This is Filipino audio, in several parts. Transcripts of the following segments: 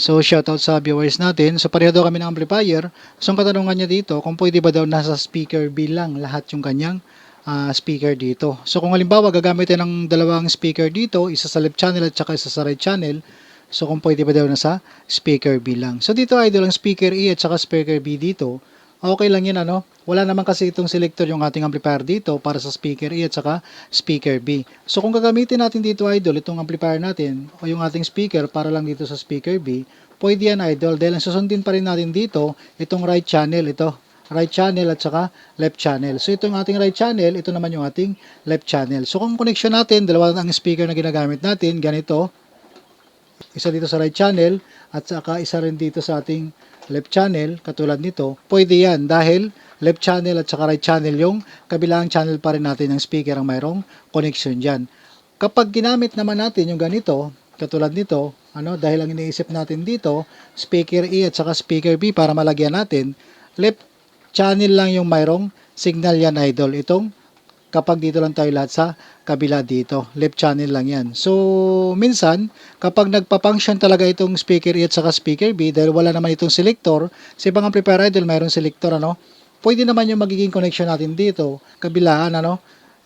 So, shoutout sa viewers natin. So, pareho daw kami ng amplifier. So, ang katanungan niya dito, kung pwede ba daw nasa speaker B lang lahat yung kanyang speaker dito. So, kung halimbawa gagamitin ng dalawang speaker dito, isa sa left channel at saka isa sa right channel, so kung pwede ba daw nasa speaker B lang. So, dito idol ang speaker E at saka speaker B dito. Okay lang yun ano. Wala naman kasi itong selector yung ating amplifier dito para sa speaker E at saka speaker B. So kung gagamitin natin dito idol, itong amplifier natin o yung ating speaker para lang dito sa speaker B, pwede yan idol dahil ang susundin pa rin natin dito itong right channel ito. Right channel at saka left channel. So itong ating right channel, ito naman yung ating left channel. So kung connection natin, dalawa ang speaker na ginagamit natin, ganito. Isa dito sa right channel at saka isa rin dito sa ating left channel, katulad nito, pwede yan dahil left channel at saka right channel yung kabilang channel pa rin natin ng speaker ang mayroong connection dyan. Kapag ginamit naman natin yung ganito, katulad nito, dahil ang iniisip natin dito, speaker E at saka speaker B para malagyan natin, left channel lang yung mayroong signal yan idol. Itong kapag dito lang tayo lahat sa kabila dito. Left channel lang yan. So, minsan, kapag nagpa-function talaga itong speaker E at saka speaker B, dahil wala naman itong selector, sa ibang amplifier idol, mayroong selector, pwede naman yung magiging connection natin dito, kabilaan,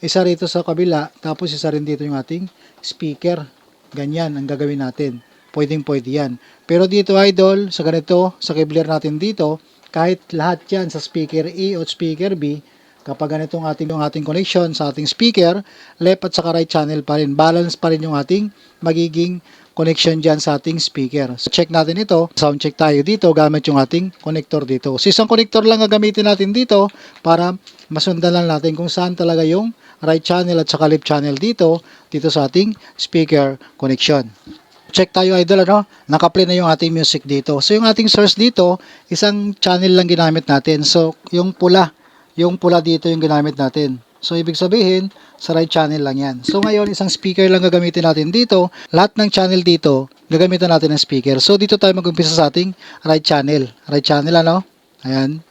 isa rito sa kabila, tapos isa rin dito yung ating speaker. Ganyan ang gagawin natin. Pwede yan. Pero dito idol, sa ganito, sa keyblare natin dito, kahit lahat yan sa speaker E o speaker B, kapag ganito yung ating connection sa ating speaker, left at saka right channel pa rin. Balance pa rin yung ating magiging connection dyan sa ating speaker. So, check natin ito. Sound check tayo dito gamit yung ating connector dito. So, isang connector lang gagamitin natin dito para masundan lang natin kung saan talaga yung right channel at saka left channel dito sa ating speaker connection. Check tayo idol, naka-play na yung ating music dito. So, yung ating source dito, isang channel lang ginamit natin. So, yung pula dito yung ginamit natin. So, ibig sabihin, sa right channel lang yan. So, ngayon, isang speaker lang gagamitin natin dito. Lahat ng channel dito, gagamitin natin ng speaker. So, dito tayo mag-umpisa sa ating right channel. Right channel, Ayan.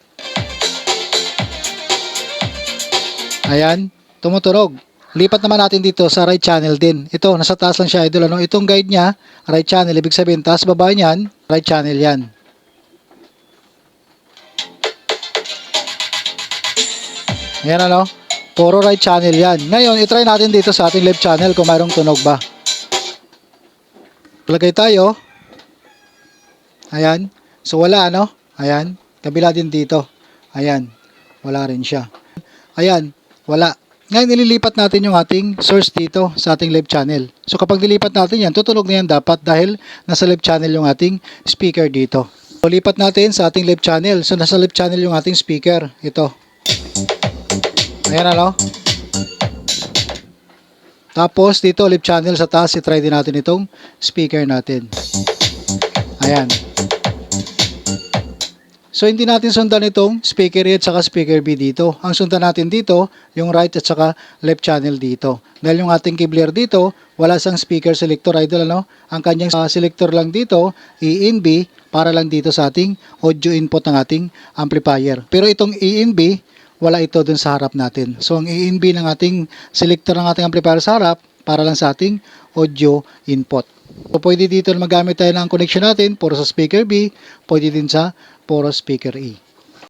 Ayan. Tumutunog. Lipat naman natin dito sa right channel din. Ito, nasa taas lang siya, idol, Itong guide niya, right channel. Ibig sabihin, taas baba niyan, right channel yan. Ayan, puro right channel yan. Ngayon, itry natin dito sa ating left channel kung mayroong tunog ba. Lagay tayo. Ayan. So, wala, Ayan. Kabila din dito. Ayan. Wala rin siya. Ayan. Wala. Ngayon, nililipat natin yung ating source dito sa ating left channel. So, kapag nilipat natin yan, tutunog na yan dapat dahil nasa left channel yung ating speaker dito. So, lipat natin sa ating left channel. So, nasa left channel yung ating speaker. Ito. Ayan, Tapos, dito, left channel sa taas, itry din natin itong speaker natin. Ayan. So, hindi natin sundan itong speaker A at saka speaker B dito. Ang sundan natin dito, yung right at saka left channel dito. Dahil yung ating keyblare dito, wala sang speaker selector, idol, Ang kanyang selector lang dito, E in B, para lang dito sa ating audio input ng ating amplifier. Pero itong E in B, wala ito dun sa harap natin. So, ang E in B ng ating selector ng ating amplifier sa harap, para lang sa ating audio input. So, pwede dito magamit tayo ng connection natin, puro sa speaker B, pwede din sa puro speaker E.